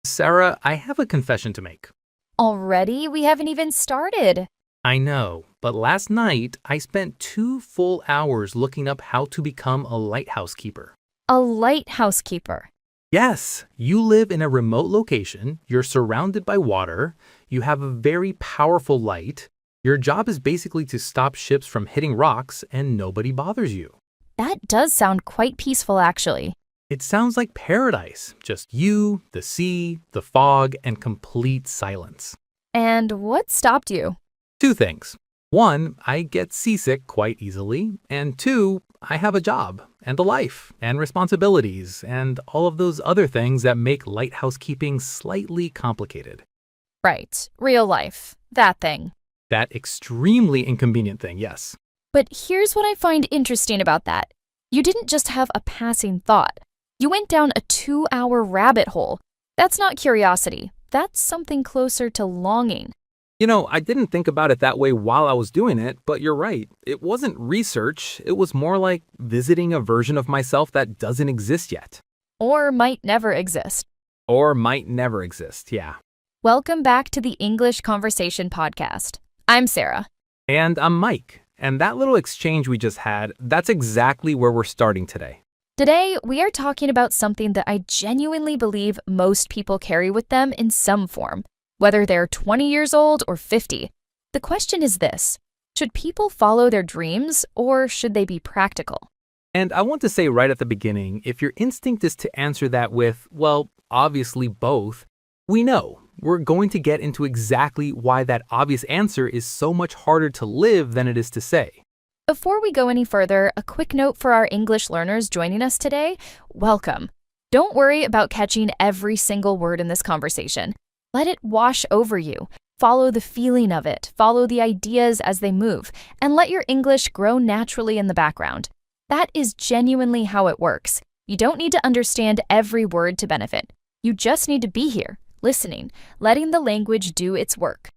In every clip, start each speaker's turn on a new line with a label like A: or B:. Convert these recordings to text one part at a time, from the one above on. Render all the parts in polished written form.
A: Sarah, I have a confession to make.
B: Already? We haven't even started.
A: I know, but last night I spent 2 full hours looking up how to become a lighthouse keeper.
B: A lighthouse keeper.
A: Yes, you live in a remote location, you're surrounded by water, you have a very powerful light. Your job is basically to stop ships from hitting rocks and nobody bothers you.
B: That does sound quite peaceful, actually.
A: It sounds like paradise, just you, the sea, the fog, and complete silence.
B: And what stopped you?
A: Two things. One, I get seasick quite easily, and two, I have a job, and a life, and responsibilities, and all of those other things that make lighthouse keeping slightly complicated.
B: Right, real life. That thing.
A: That extremely inconvenient thing, yes.
B: But here's what I find interesting about that. You didn't just have a passing thought. You went down a 2-hour rabbit hole. That's not curiosity. That's something closer to longing.
A: I didn't think about it that way while I was doing it, but you're right. It wasn't research. It was more like visiting a version of myself that doesn't exist yet.
B: Or might never exist.
A: Or might never exist, yeah.
B: Welcome back to the English Conversation Podcast. I'm Sarah.
A: And I'm Mike. And that little exchange we just had, that's exactly where we're starting today.
B: Today, we are talking about something that I genuinely believe most people carry with them in some form, whether they're 20 years old or 50. The question is this: should people follow their dreams or should they be practical?
A: And I want to say right at the beginning, if your instinct is to answer that with, well, obviously both, we know. We're going to get into exactly why that obvious answer is so much harder to live than it is to say.
B: Before we go any further, a quick note for our English learners joining us today. Welcome. Don't worry about catching every single word in this conversation. Let it wash over you. Follow the feeling of it, follow the ideas as they move, and let your English grow naturally in the background. That is genuinely how it works. You don't need to understand every word to benefit. You just need to be here, listening, letting the language do its work.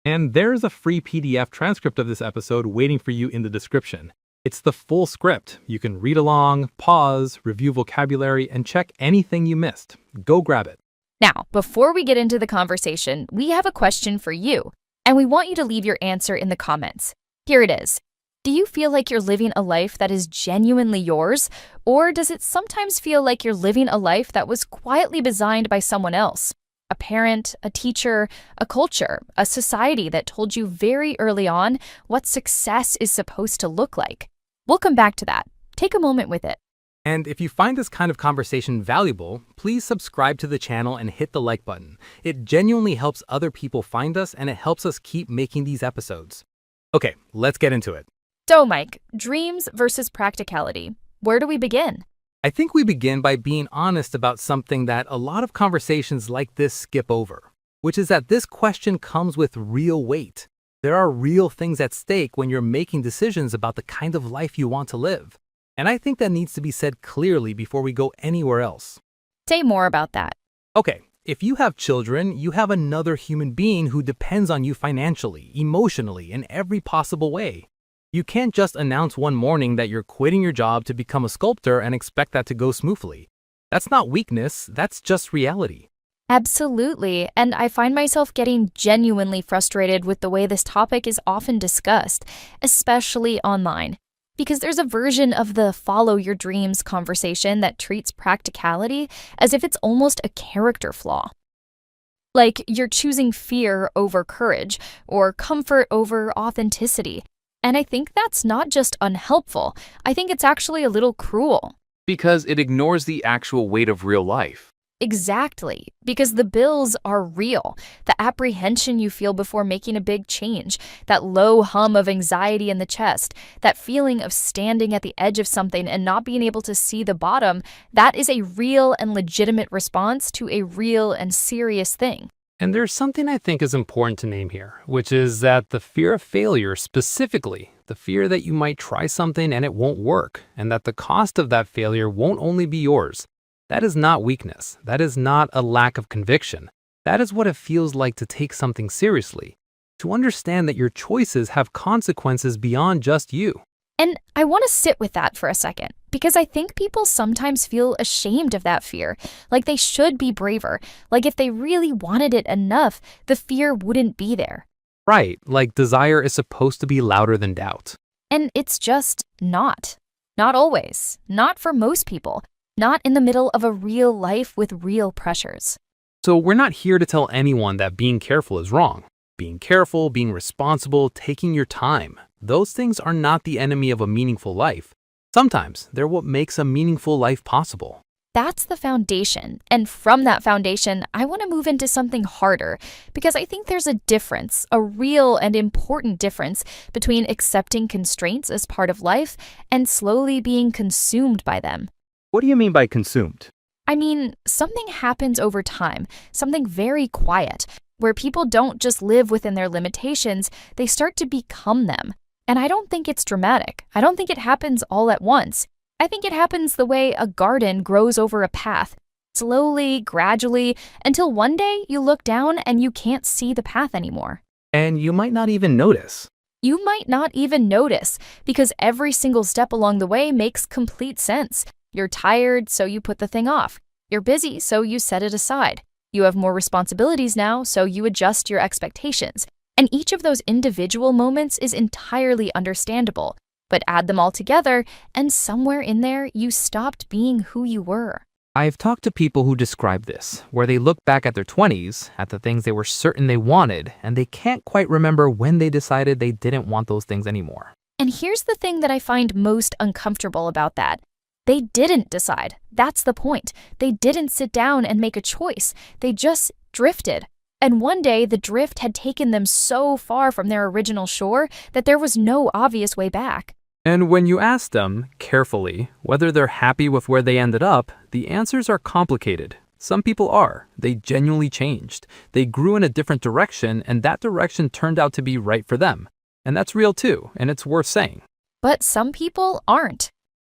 A: And there's a free PDF transcript of this episode waiting for you in the description. It's the full script. You can read along, pause, review vocabulary, and check anything you missed. Go grab it.
B: Now, before we get into the conversation, we have a question for you, and we want you to leave your answer in the comments. Here it is. Do you feel like you're living a life that is genuinely yours, or does it sometimes feel like you're living a life that was quietly designed by someone else? A parent, a teacher, a culture, a society that told you very early on what success is supposed to look like. We'll come back to that. Take a moment with it.
A: And if you find this kind of conversation valuable, please subscribe to the channel and hit the like button. It genuinely helps other people find us and it helps us keep making these episodes. Okay, let's get into it.
B: So, Mike, dreams versus practicality. Where do we begin?
A: I think we begin by being honest about something that a lot of conversations like this skip over, which is that this question comes with real weight. There are real things at stake when you're making decisions about the kind of life you want to live. And I think that needs to be said clearly before we go anywhere else.
B: Say more about that.
A: Okay, if you have children, you have another human being who depends on you financially, emotionally, in every possible way. You can't just announce one morning that you're quitting your job to become a sculptor and expect that to go smoothly. That's not weakness, that's just reality.
B: Absolutely, and I find myself getting genuinely frustrated with the way this topic is often discussed, especially online. Because there's a version of the follow your dreams conversation that treats practicality as if it's almost a character flaw. Like you're choosing fear over courage or comfort over authenticity. And I think that's not just unhelpful, I think it's actually a little cruel.
C: Because it ignores the actual weight of real life.
B: Exactly, because the bills are real. The apprehension you feel before making a big change, that low hum of anxiety in the chest, that feeling of standing at the edge of something and not being able to see the bottom, that is a real and legitimate response to a real and serious thing.
A: And there's something I think is important to name here, which is that the fear of failure specifically, the fear that you might try something and it won't work, and that the cost of that failure won't only be yours. That is not weakness. That is not a lack of conviction. That is what it feels like to take something seriously, to understand that your choices have consequences beyond just you.
B: And I want to sit with that for a second, because I think people sometimes feel ashamed of that fear, like they should be braver, like if they really wanted it enough, the fear wouldn't be there.
A: Right, like desire is supposed to be louder than doubt.
B: And it's just not. Not always. Not for most people. Not in the middle of a real life with real pressures.
A: So we're not here to tell anyone that being careful is wrong. Being careful, being responsible, taking your time, those things are not the enemy of a meaningful life. Sometimes they're what makes a meaningful life possible.
B: That's the foundation. And from that foundation, I want to move into something harder, because I think there's a difference, a real and important difference between accepting constraints as part of life and slowly being consumed by them.
D: What do you mean by consumed?
B: I mean, something happens over time, something very quiet, where people don't just live within their limitations, they start to become them. And I don't think it's dramatic. I don't think it happens all at once. I think it happens the way a garden grows over a path, slowly, gradually, until one day you look down and you can't see the path anymore.
A: And you might not even notice.
B: You might not even notice, because every single step along the way makes complete sense. You're tired, so you put the thing off. You're busy, so you set it aside. You have more responsibilities now, so you adjust your expectations. And each of those individual moments is entirely understandable. But add them all together, and somewhere in there, you stopped being who you were.
A: I've talked to people who describe this, where they look back at their 20s, at the things they were certain they wanted, and they can't quite remember when they decided they didn't want those things anymore.
B: And here's the thing that I find most uncomfortable about that. They didn't decide. That's the point. They didn't sit down and make a choice. They just drifted. And one day, the drift had taken them so far from their original shore that there was no obvious way back.
A: And when you ask them, carefully, whether they're happy with where they ended up, the answers are complicated. Some people are. They genuinely changed. They grew in a different direction, and that direction turned out to be right for them. And that's real too, and it's worth saying.
B: But some people aren't.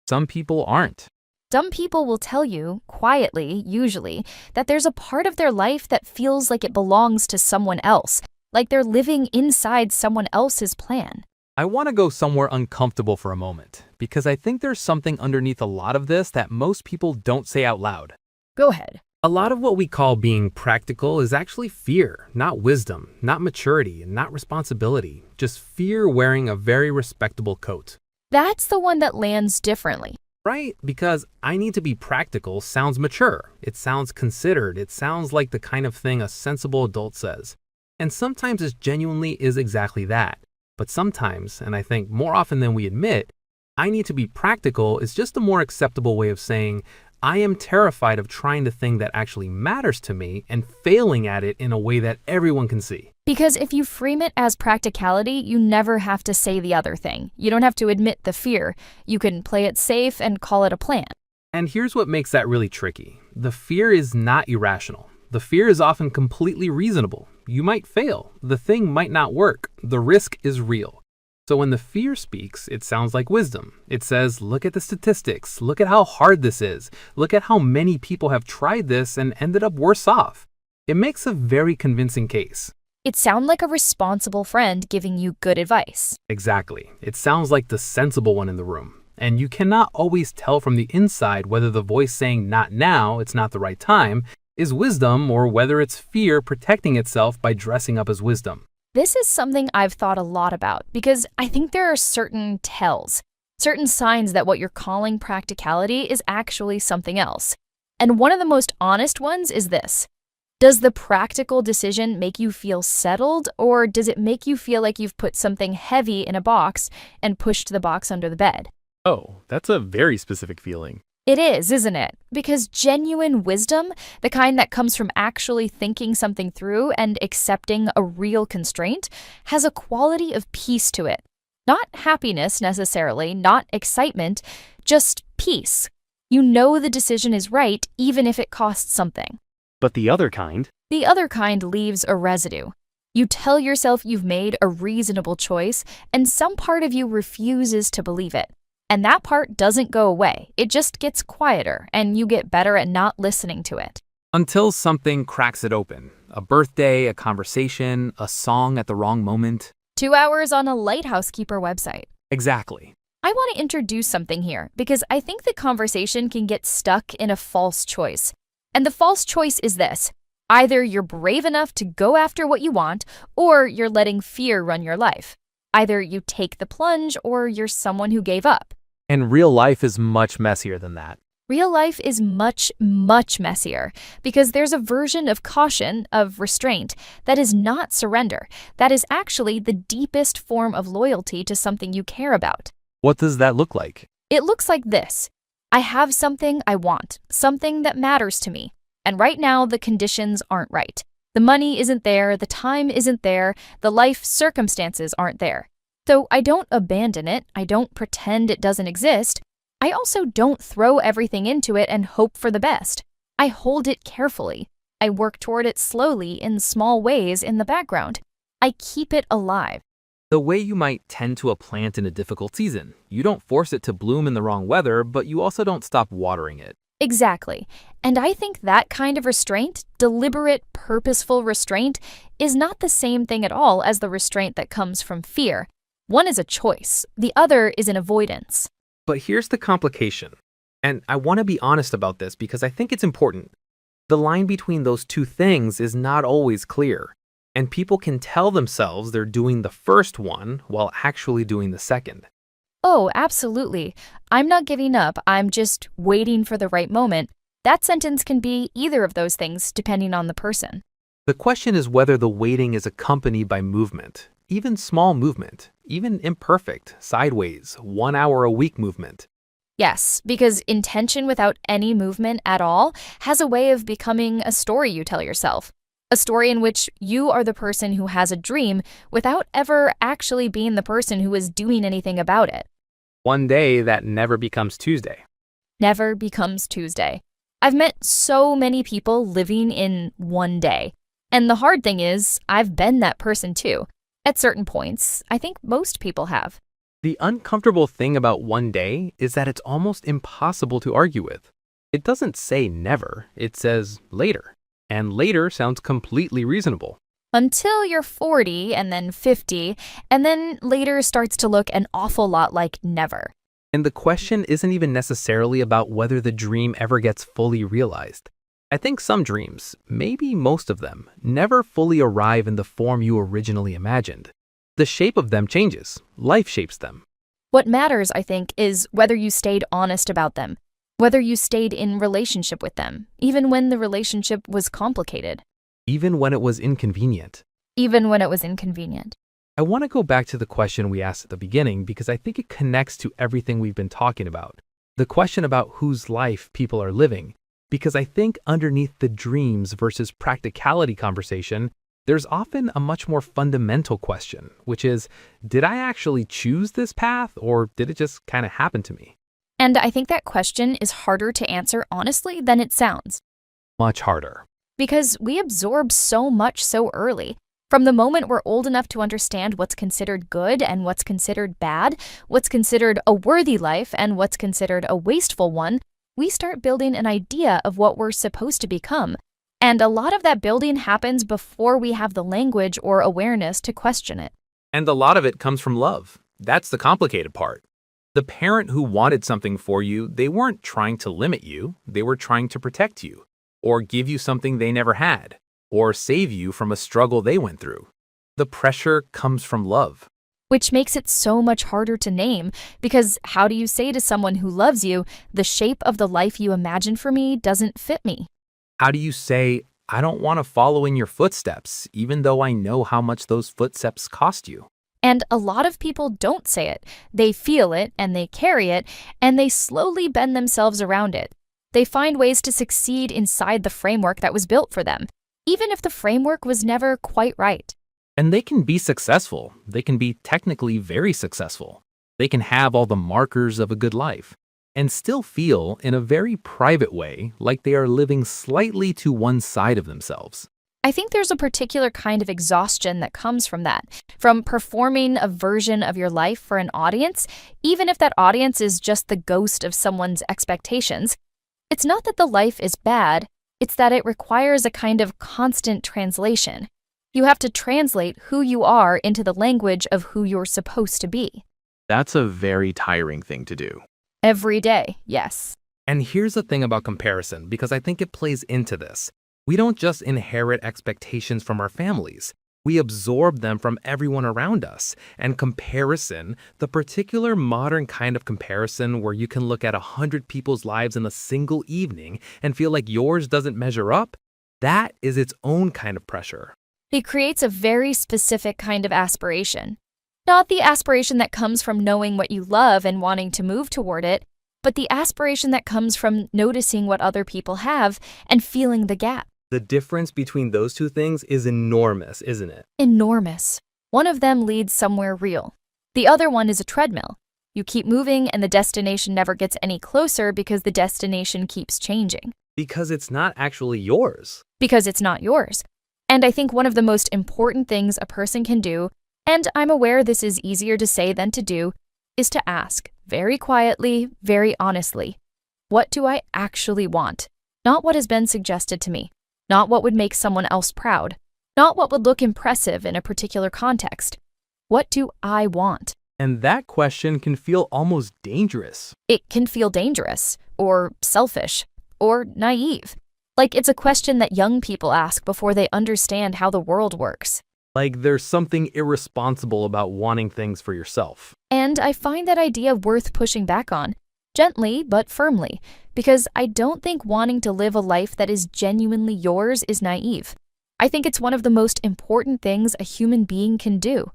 A: Some people aren't.
B: Some people will tell you, quietly, usually, that there's a part of their life that feels like it belongs to someone else, like they're living inside someone else's plan.
A: I want to go somewhere uncomfortable for a moment, because I think there's something underneath a lot of this that most people don't say out loud.
B: Go ahead.
A: A lot of what we call being practical is actually fear, not wisdom, not maturity, and not responsibility. Just fear wearing a very respectable coat.
B: That's the one that lands differently.
A: Right? Because I need to be practical sounds mature. It sounds considered. It sounds like the kind of thing a sensible adult says. And sometimes it genuinely is exactly that. But sometimes, and I think more often than we admit, I need to be practical is just a more acceptable way of saying, I am terrified of trying the thing that actually matters to me and failing at it in a way that everyone can see.
B: Because if you frame it as practicality, you never have to say the other thing. You don't have to admit the fear. You can play it safe and call it a plan.
A: And here's what makes that really tricky. The fear is not irrational. The fear is often completely reasonable. You might fail. The thing might not work. The risk is real. So when the fear speaks, it sounds like wisdom. It says, look at the statistics. Look at how hard this is. Look at how many people have tried this and ended up worse off. It makes a very convincing case.
B: It sounds like a responsible friend giving you good advice.
A: Exactly. It sounds like the sensible one in the room. And you cannot always tell from the inside whether the voice saying not now, it's not the right time, is wisdom or whether it's fear protecting itself by dressing up as wisdom.
B: This is something I've thought a lot about because I think there are certain tells, certain signs that what you're calling practicality is actually something else. And one of the most honest ones is this. Does the practical decision make you feel settled, or does it make you feel like you've put something heavy in a box and pushed the box under the bed?
D: Oh, that's a very specific feeling.
B: It is, isn't it? Because genuine wisdom, the kind that comes from actually thinking something through and accepting a real constraint, has a quality of peace to it. Not happiness necessarily, not excitement, just peace. You know the decision is right even if it costs something.
D: But the other kind?
B: The other kind leaves a residue. You tell yourself you've made a reasonable choice, and some part of you refuses to believe it. And that part doesn't go away. It just gets quieter, and you get better at not listening to it.
A: Until something cracks it open. A birthday, a conversation, a song at the wrong moment.
B: 2 hours on a Lighthousekeeper website.
A: Exactly.
B: I want to introduce something here because I think the conversation can get stuck in a false choice. And the false choice is this: either you're brave enough to go after what you want, or you're letting fear run your life. Either you take the plunge, or you're someone who gave up.
A: And real life is much messier than that.
B: Real life is much, much messier because there's a version of caution, of restraint, that is not surrender, that is actually the deepest form of loyalty to something you care about.
A: What does that look like?
B: It looks like this: I have something I want, something that matters to me, and right now the conditions aren't right. The money isn't there, the time isn't there, the life circumstances aren't there. So I don't abandon it, I don't pretend it doesn't exist. I also don't throw everything into it and hope for the best. I hold it carefully. I work toward it slowly in small ways in the background. I keep it alive.
A: The way you might tend to a plant in a difficult season. You don't force it to bloom in the wrong weather, but you also don't stop watering it.
B: Exactly. And I think that kind of restraint, deliberate, purposeful restraint, is not the same thing at all as the restraint that comes from fear. One is a choice, the other is an avoidance.
A: But here's the complication. And I want to be honest about this because I think it's important. The line between those two things is not always clear. And people can tell themselves they're doing the first one while actually doing the second.
B: Oh, absolutely. I'm not giving up, I'm just waiting for the right moment. That sentence can be either of those things depending on the person.
A: The question is whether the waiting is accompanied by movement, even small movement, even imperfect, sideways, 1 hour a week movement.
B: Yes, because intention without any movement at all has a way of becoming a story you tell yourself. A story in which you are the person who has a dream without ever actually being the person who is doing anything about it.
A: One day that never becomes Tuesday.
B: Never becomes Tuesday. I've met so many people living in one day. And the hard thing is, I've been that person too. At certain points, I think most people have.
A: The uncomfortable thing about one day is that it's almost impossible to argue with. It doesn't say never, it says later. And later sounds completely reasonable.
B: Until you're 40 and then 50, and then later starts to look an awful lot like never.
A: And the question isn't even necessarily about whether the dream ever gets fully realized. I think some dreams, maybe most of them, never fully arrive in the form you originally imagined. The shape of them changes. Life shapes them.
B: What matters, I think, is whether you stayed honest about them, whether you stayed in relationship with them, even when the relationship was complicated.
A: Even when it was inconvenient.
B: Even when it was inconvenient.
A: I want to go back to the question we asked at the beginning because I think it connects to everything we've been talking about. The question about whose life people are living. Because I think underneath the dreams versus practicality conversation, there's often a much more fundamental question, which is, did I actually choose this path or did it just kind of happen to me?
B: And I think that question is harder to answer honestly than it sounds.
A: Much harder.
B: Because we absorb so much so early. From the moment we're old enough to understand what's considered good and what's considered bad, what's considered a worthy life and what's considered a wasteful one, we start building an idea of what we're supposed to become. And a lot of that building happens before we have the language or awareness to question it.
A: And a lot of it comes from love. That's the complicated part. The parent who wanted something for you, they weren't trying to limit you, they were trying to protect you, or give you something they never had, or save you from a struggle they went through. The pressure comes from love.
B: Which makes it so much harder to name, because how do you say to someone who loves you, the shape of the life you imagine for me doesn't fit me?
A: How do you say, I don't want to follow in your footsteps, even though I know how much those footsteps cost you?
B: And a lot of people don't say it. They feel it and they carry it, and they slowly bend themselves around it. They find ways to succeed inside the framework that was built for them, even if the framework was never quite right.
A: And they can be successful. They can be technically very successful. They can have all the markers of a good life and still feel in a very private way like they are living slightly to one side of themselves.
B: I think there's a particular kind of exhaustion that comes from that, from performing a version of your life for an audience, even if that audience is just the ghost of someone's expectations. It's not that the life is bad, it's that it requires a kind of constant translation. You have to translate who you are into the language of who you're supposed to be.
C: That's a very tiring thing to do.
B: Every day, yes.
A: And here's the thing about comparison, because I think it plays into this. We don't just inherit expectations from our families. We absorb them from everyone around us. And comparison, the particular modern kind of comparison where you can look at 100 people's lives in a single evening and feel like yours doesn't measure up, that is its own kind of pressure.
B: It creates a very specific kind of aspiration. Not the aspiration that comes from knowing what you love and wanting to move toward it, but the aspiration that comes from noticing what other people have and feeling the gap.
A: The difference between those two things is enormous, isn't it?
B: Enormous. One of them leads somewhere real. The other one is a treadmill. You keep moving and the destination never gets any closer because the destination keeps changing.
A: Because it's not actually yours.
B: Because it's not yours. And I think one of the most important things a person can do, and I'm aware this is easier to say than to do, is to ask, very quietly, very honestly, what do I actually want? Not what has been suggested to me. Not what would make someone else proud. Not what would look impressive in a particular context. What do I want?
A: And that question can feel almost dangerous.
B: It can feel dangerous, or selfish, or naive. Like it's a question that young people ask before they understand how the world works.
A: Like there's something irresponsible about wanting things for yourself.
B: And I find that idea worth pushing back on, gently but firmly, because I don't think wanting to live a life that is genuinely yours is naive. I think it's one of the most important things a human being can do.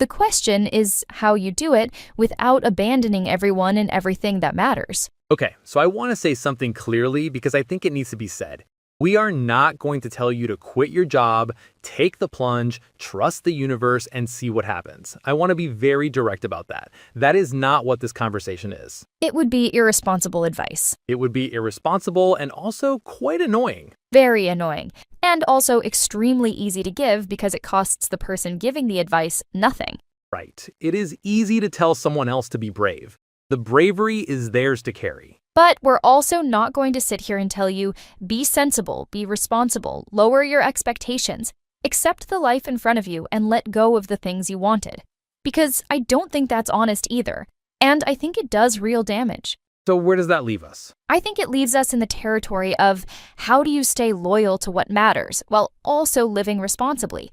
B: The question is how you do it without abandoning everyone and everything that matters.
A: Okay, so I want to say something clearly because I think it needs to be said. We are not going to tell you to quit your job, take the plunge, trust the universe, and see what happens. I want to be very direct about that. That is not what this conversation is.
B: It would be irresponsible advice.
A: It would be irresponsible and also quite annoying.
B: Very annoying. And also extremely easy to give because it costs the person giving the advice nothing.
A: Right. It is easy to tell someone else to be brave. The bravery is theirs to carry.
B: But we're also not going to sit here and tell you, be sensible, be responsible, lower your expectations, accept the life in front of you, and let go of the things you wanted. Because I don't think that's honest either. And I think it does real damage.
A: So where does that leave us?
B: I think it leaves us in the territory of how do you stay loyal to what matters while also living responsibly?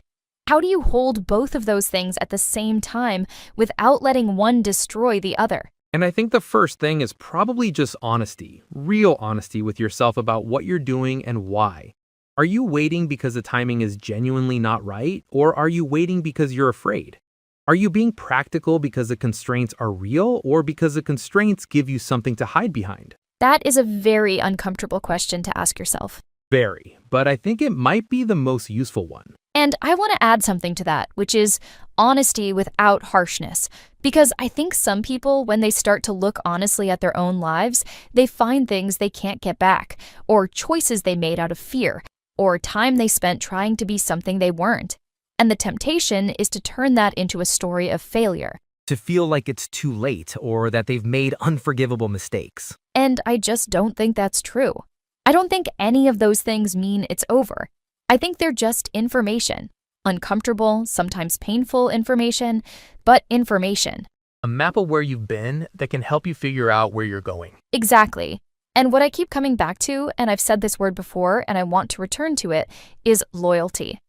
B: How do you hold both of those things at the same time without letting one destroy the other?
A: And I think the first thing is probably just honesty, real honesty with yourself about what you're doing and why. Are you waiting because the timing is genuinely not right, or are you waiting because you're afraid? Are you being practical because the constraints are real, or because the constraints give you something to hide behind?
B: That is a very uncomfortable question to ask yourself.
A: Very, but I think it might be the most useful one.
B: And I want to add something to that, which is honesty without harshness. Because I think some people, when they start to look honestly at their own lives, they find things they can't get back, or choices they made out of fear, or time they spent trying to be something they weren't. And the temptation is to turn that into a story of failure.
A: To feel like it's too late, or that they've made unforgivable mistakes.
B: And I just don't think that's true. I don't think any of those things mean it's over. I think they're just information. Uncomfortable, sometimes painful information, but information.
A: A map of where you've been that can help you figure out where you're going.
B: Exactly. And what I keep coming back to, and I've said this word before and I want to return to it, is loyalty.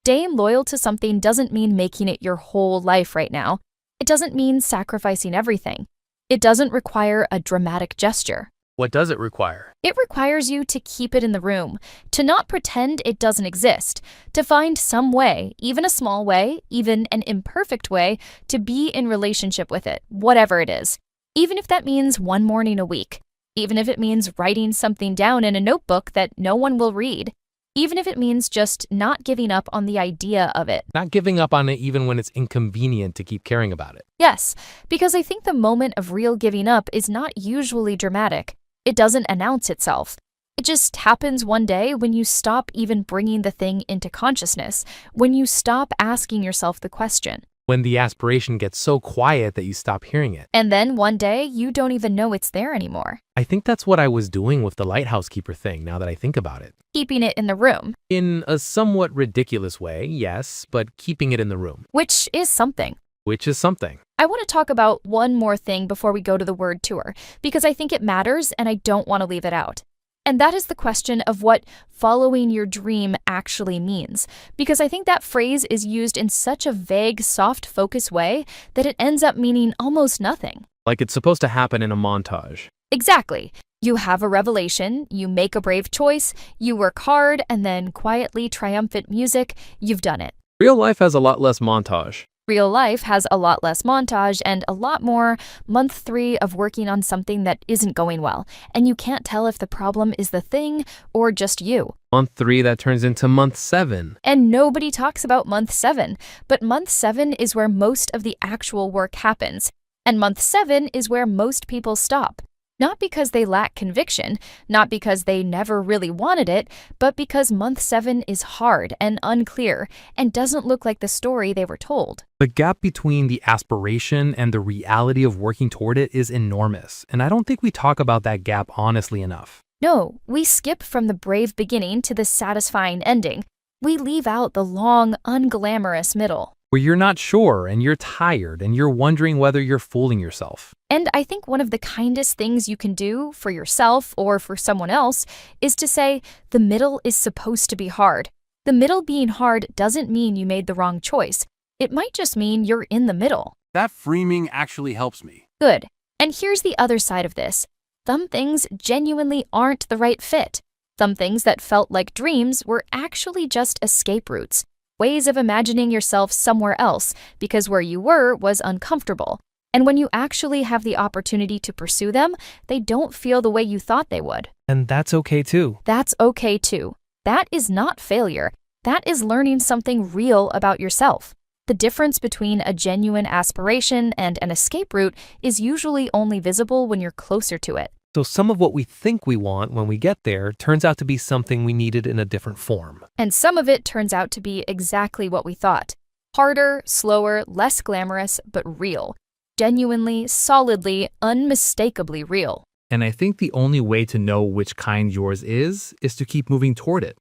B: Staying loyal to something doesn't mean making it your whole life right now. It doesn't mean sacrificing everything. It doesn't require a dramatic gesture.
A: What does it require?
B: It requires you to keep it in the room, to not pretend it doesn't exist, to find some way, even a small way, even an imperfect way, to be in relationship with it, whatever it is. Even if that means one morning a week. Even if it means writing something down in a notebook that no one will read. Even if it means just not giving up on the idea of it.
A: Not giving up on it even when it's inconvenient to keep caring about it.
B: Yes, because I think the moment of real giving up is not usually dramatic. It doesn't announce itself. It just happens one day when you stop even bringing the thing into consciousness, when you stop asking yourself the question.
A: When the aspiration gets so quiet that you stop hearing it.
B: And then one day, you don't even know it's there anymore.
A: I think that's what I was doing with the lighthouse keeper thing now that I think about it.
B: Keeping it in the room.
A: In a somewhat ridiculous way, yes, but keeping it in the room.
B: Which is something.
A: Which is something.
B: I want to talk about one more thing before we go to the word tour, because I think it matters and I don't want to leave it out. And that is the question of what following your dream actually means, because I think that phrase is used in such a vague, soft focus way that it ends up meaning almost nothing.
D: Like it's supposed to happen in a montage.
B: Exactly. You have a revelation, you make a brave choice, you work hard, and then quietly triumphant music, you've done it.
D: Real life has a lot less montage.
B: Real life has a lot less montage and a lot more month 3 of working on something that isn't going well, and you can't tell if the problem is the thing or just you.
A: Month 3 that turns into month 7.
B: And nobody talks about month 7, but month 7 is where most of the actual work happens, and month 7 is where most people stop. Not because they lack conviction, not because they never really wanted it, but because month 7 is hard and unclear and doesn't look like the story they were told.
A: The gap between the aspiration and the reality of working toward it is enormous, and I don't think we talk about that gap honestly enough.
B: No, we skip from the brave beginning to the satisfying ending. We leave out the long, unglamorous middle.
A: Where you're not sure and you're tired and you're wondering whether you're fooling yourself.
B: And I think one of the kindest things you can do for yourself or for someone else is to say the middle is supposed to be hard. The middle being hard doesn't mean you made the wrong choice. It might just mean you're in the middle.
E: That framing actually helps me.
B: Good. And here's the other side of this. Some things genuinely aren't the right fit. Some things that felt like dreams were actually just escape routes. Ways of imagining yourself somewhere else because where you were was uncomfortable. And when you actually have the opportunity to pursue them, they don't feel the way you thought they would.
A: And that's okay too.
B: That's okay too. That is not failure. That is learning something real about yourself. The difference between a genuine aspiration and an escape route is usually only visible when you're closer to it.
A: So some of what we think we want when we get there turns out to be something we needed in a different form.
B: And some of it turns out to be exactly what we thought. Harder, slower, less glamorous, but real. Genuinely, solidly, unmistakably real.
A: And I think the only way to know which kind yours is to keep moving toward it.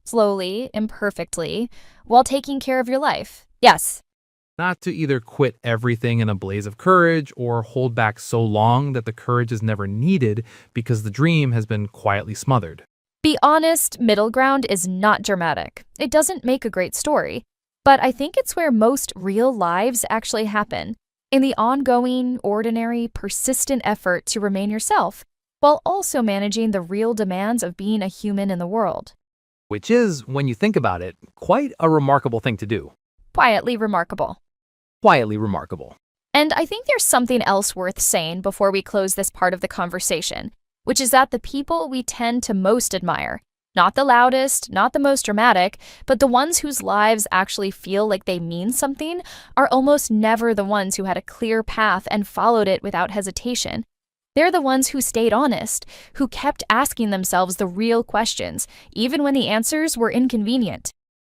B: Slowly, imperfectly, while taking care of your life. Yes.
A: Not to either quit everything in a blaze of courage or hold back so long that the courage is never needed because the dream has been quietly smothered.
B: Be honest, middle ground is not dramatic. It doesn't make a great story. But I think it's where most real lives actually happen. In the ongoing, ordinary, persistent effort to remain yourself, while also managing the real demands of being a human in the world.
A: Which is, when you think about it, quite a remarkable thing to do.
B: Quietly remarkable.
A: Quietly remarkable.
B: And I think there's something else worth saying before we close this part of the conversation, which is that the people we tend to most admire, not the loudest, not the most dramatic, but the ones whose lives actually feel like they mean something, are almost never the ones who had a clear path and followed it without hesitation. They're the ones who stayed honest, who kept asking themselves the real questions, even when the answers were inconvenient.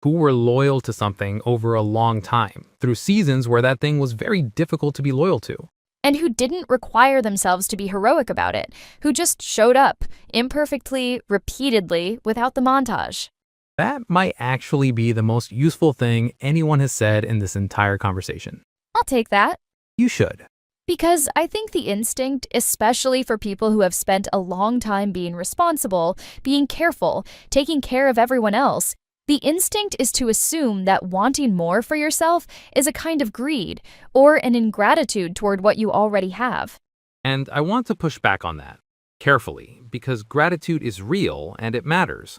A: Who were loyal to something over a long time, through seasons where that thing was very difficult to be loyal to.
B: And who didn't require themselves to be heroic about it, who just showed up, imperfectly, repeatedly, without the montage.
A: That might actually be the most useful thing anyone has said in this entire conversation.
B: I'll take that.
A: You should.
B: Because I think the instinct, especially for people who have spent a long time being responsible, being careful, taking care of everyone else, the instinct is to assume that wanting more for yourself is a kind of greed or an ingratitude toward what you already have.
A: And I want to push back on that, carefully, because gratitude is real and it matters.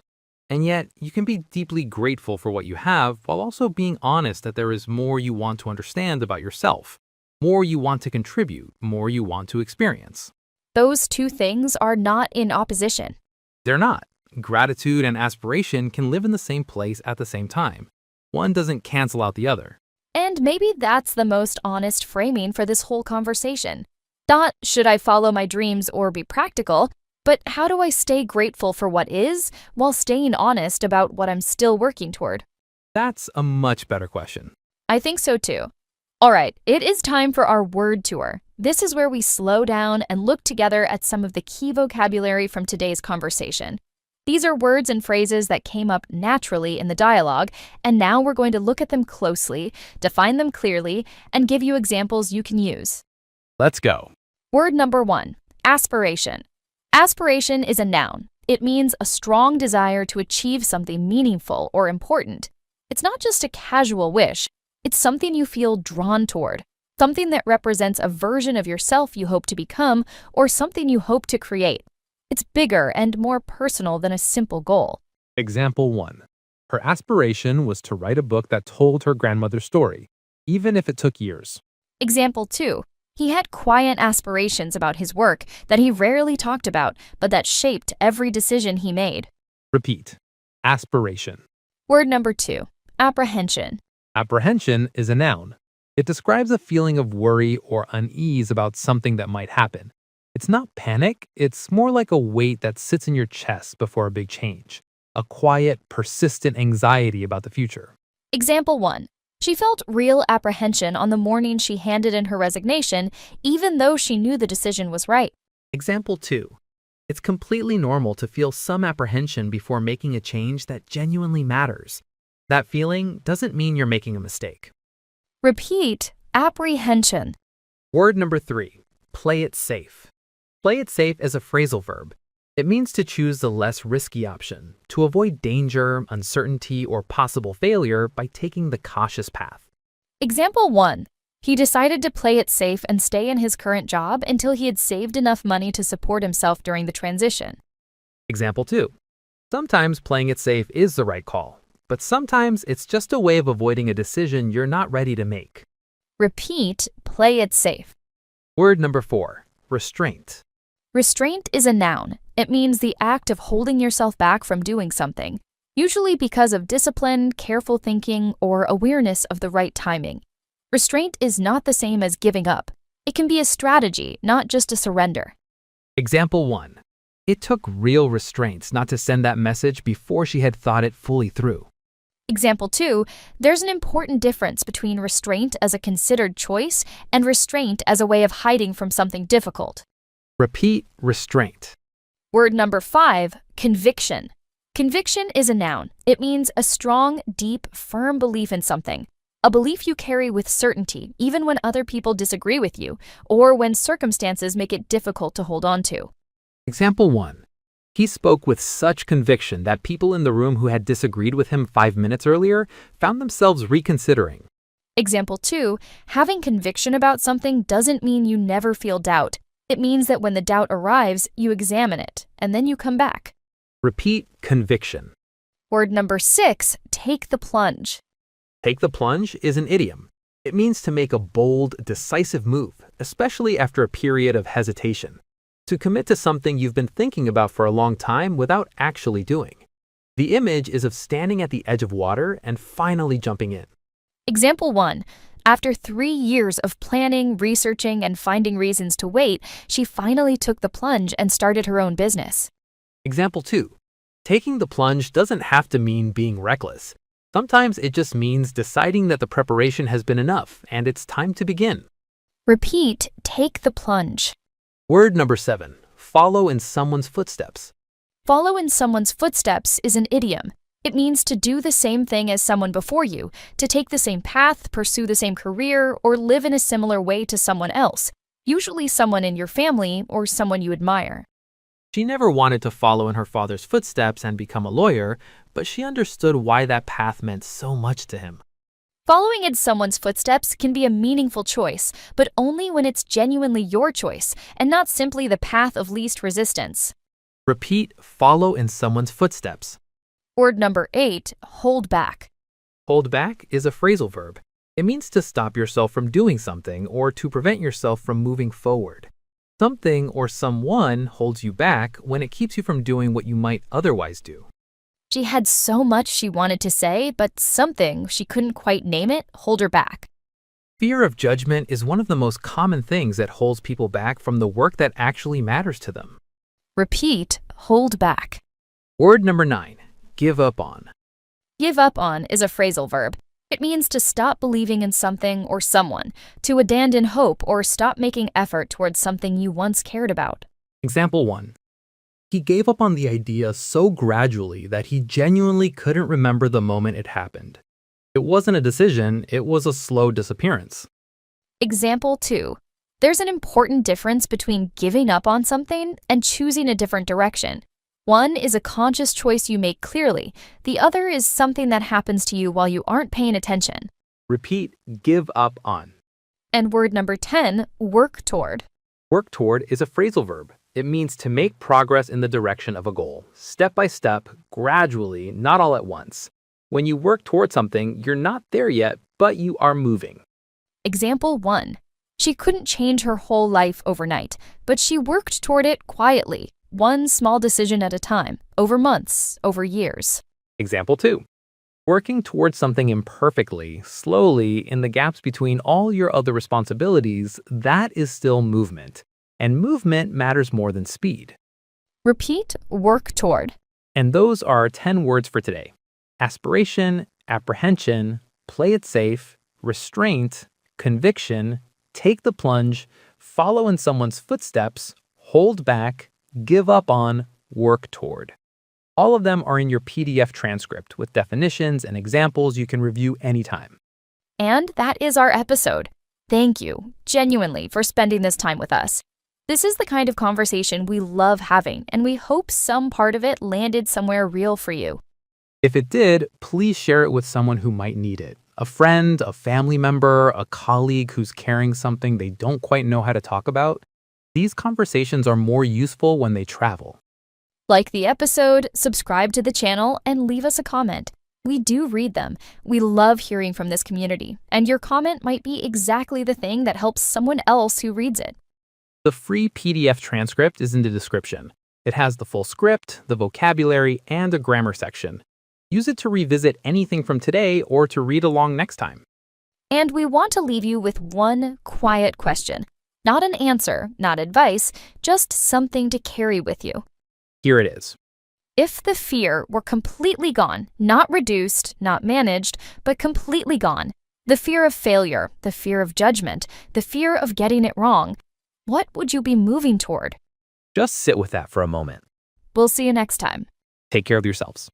A: And yet, you can be deeply grateful for what you have while also being honest that there is more you want to understand about yourself, more you want to contribute, more you want to experience.
B: Those two things are not in opposition.
A: They're not. Gratitude and aspiration can live in the same place at the same time. One doesn't cancel out the other.
B: And maybe that's the most honest framing for this whole conversation. Not, should I follow my dreams or be practical, but how do I stay grateful for what is while staying honest about what I'm still working toward?
A: That's a much better question.
B: I think so too. All right, it is time for our word tour. This is where we slow down and look together at some of the key vocabulary from today's conversation. These are words and phrases that came up naturally in the dialogue, and now we're going to look at them closely, define them clearly, and give you examples you can use.
E: Let's go.
B: Word number 1, aspiration. Aspiration is a noun. It means a strong desire to achieve something meaningful or important. It's not just a casual wish, it's something you feel drawn toward, something that represents a version of yourself you hope to become or something you hope to create. It's bigger and more personal than a simple goal.
F: Example 1. Her aspiration was to write a book that told her grandmother's story, even if it took years.
B: Example 2. He had quiet aspirations about his work that he rarely talked about, but that shaped every decision he made.
F: Repeat. Aspiration.
B: Word number 2, apprehension.
F: Apprehension is a noun. It describes a feeling of worry or unease about something that might happen. It's not panic, it's more like a weight that sits in your chest before a big change. A quiet, persistent anxiety about the future.
B: Example 1. She felt real apprehension on the morning she handed in her resignation, even though she knew the decision was right.
A: Example 2. It's completely normal to feel some apprehension before making a change that genuinely matters. That feeling doesn't mean you're making a mistake.
B: Repeat, apprehension.
A: Word number 3, play it safe. Play it safe is a phrasal verb. It means to choose the less risky option, to avoid danger, uncertainty, or possible failure by taking the cautious path.
B: Example 1. He decided to play it safe and stay in his current job until he had saved enough money to support himself during the transition.
A: Example 2. Sometimes playing it safe is the right call, but sometimes it's just a way of avoiding a decision you're not ready to make.
B: Repeat, play it safe.
A: Word number 4, restraint.
B: Restraint is a noun. It means the act of holding yourself back from doing something, usually because of discipline, careful thinking, or awareness of the right timing. Restraint is not the same as giving up. It can be a strategy, not just a surrender.
A: Example 1. It took real restraints not to send that message before she had thought it fully through.
B: Example 2. There's an important difference between restraint as a considered choice and restraint as a way of hiding from something difficult.
A: Repeat, restraint.
B: Word number 5, conviction. Conviction is a noun. It means a strong, deep, firm belief in something. A belief you carry with certainty, even when other people disagree with you, or when circumstances make it difficult to hold on to.
A: Example 1. He spoke with such conviction that people in the room who had disagreed with him 5 minutes earlier found themselves reconsidering.
B: Example 2. Having conviction about something doesn't mean you never feel doubt. It means that when the doubt arrives, you examine it, and then you come back.
A: Repeat, conviction.
B: Word number 6, take the plunge.
A: Take the plunge is an idiom. It means to make a bold, decisive move, especially after a period of hesitation. To commit to something you've been thinking about for a long time without actually doing. The image is of standing at the edge of water and finally jumping in.
B: Example 1. After 3 years of planning, researching, and finding reasons to wait, she finally took the plunge and started her own business.
A: Example 2. Taking the plunge doesn't have to mean being reckless. Sometimes it just means deciding that the preparation has been enough and it's time to begin.
B: Repeat, take the plunge.
A: Word number 7, follow in someone's footsteps.
B: Follow in someone's footsteps is an idiom. It means to do the same thing as someone before you, to take the same path, pursue the same career, or live in a similar way to someone else, usually someone in your family or someone you admire.
A: She never wanted to follow in her father's footsteps and become a lawyer, but she understood why that path meant so much to him.
B: Following in someone's footsteps can be a meaningful choice, but only when it's genuinely your choice and not simply the path of least resistance.
A: Repeat, follow in someone's footsteps.
B: Word number 8, hold back.
A: Hold back is a phrasal verb. It means to stop yourself from doing something or to prevent yourself from moving forward. Something or someone holds you back when it keeps you from doing what you might otherwise do.
B: She had so much she wanted to say, but something, she couldn't quite name it, hold her back.
A: Fear of judgment is one of the most common things that holds people back from the work that actually matters to them.
B: Repeat, hold back.
A: Word number 9, give up on.
B: Give up on is a phrasal verb. It means to stop believing in something or someone, to abandon hope or stop making effort towards something you once cared about.
A: Example 1. He gave up on the idea so gradually that he genuinely couldn't remember the moment it happened. It wasn't a decision, it was a slow disappearance.
B: Example 2. There's an important difference between giving up on something and choosing a different direction. One is a conscious choice you make clearly. The other is something that happens to you while you aren't paying attention.
A: Repeat, give up on.
B: And word number 10, work toward.
A: Work toward is a phrasal verb. It means to make progress in the direction of a goal, step by step, gradually, not all at once. When you work toward something, you're not there yet, but you are moving.
B: Example 1. She couldn't change her whole life overnight, but she worked toward it quietly, one small decision at a time, over months, over years.
A: Example 2. Working towards something imperfectly, slowly, in the gaps between all your other responsibilities, that is still movement. And movement matters more than speed.
B: Repeat, work toward.
A: And those are our 10 words for today. Aspiration, apprehension, play it safe, restraint, conviction, take the plunge, follow in someone's footsteps, hold back, give up on, work toward. All of them are in your PDF transcript with definitions and examples you can review anytime.
B: And that is our episode. Thank you, genuinely, for spending this time with us. This is the kind of conversation we love having, and we hope some part of it landed somewhere real for you.
A: If it did, please share it with someone who might need it. A friend, a family member, a colleague who's carrying something they don't quite know how to talk about. These conversations are more useful when they travel.
B: Like the episode, subscribe to the channel, and leave us a comment. We do read them. We love hearing from this community, and your comment might be exactly the thing that helps someone else who reads it.
A: The free PDF transcript is in the description. It has the full script, the vocabulary, and a grammar section. Use it to revisit anything from today or to read along next time.
B: And we want to leave you with one quiet question. Not an answer, not advice, just something to carry with you.
A: Here it is.
B: If the fear were completely gone, not reduced, not managed, but completely gone, the fear of failure, the fear of judgment, the fear of getting it wrong, what would you be moving toward?
A: Just sit with that for a moment.
B: We'll see you next time.
A: Take care of yourselves.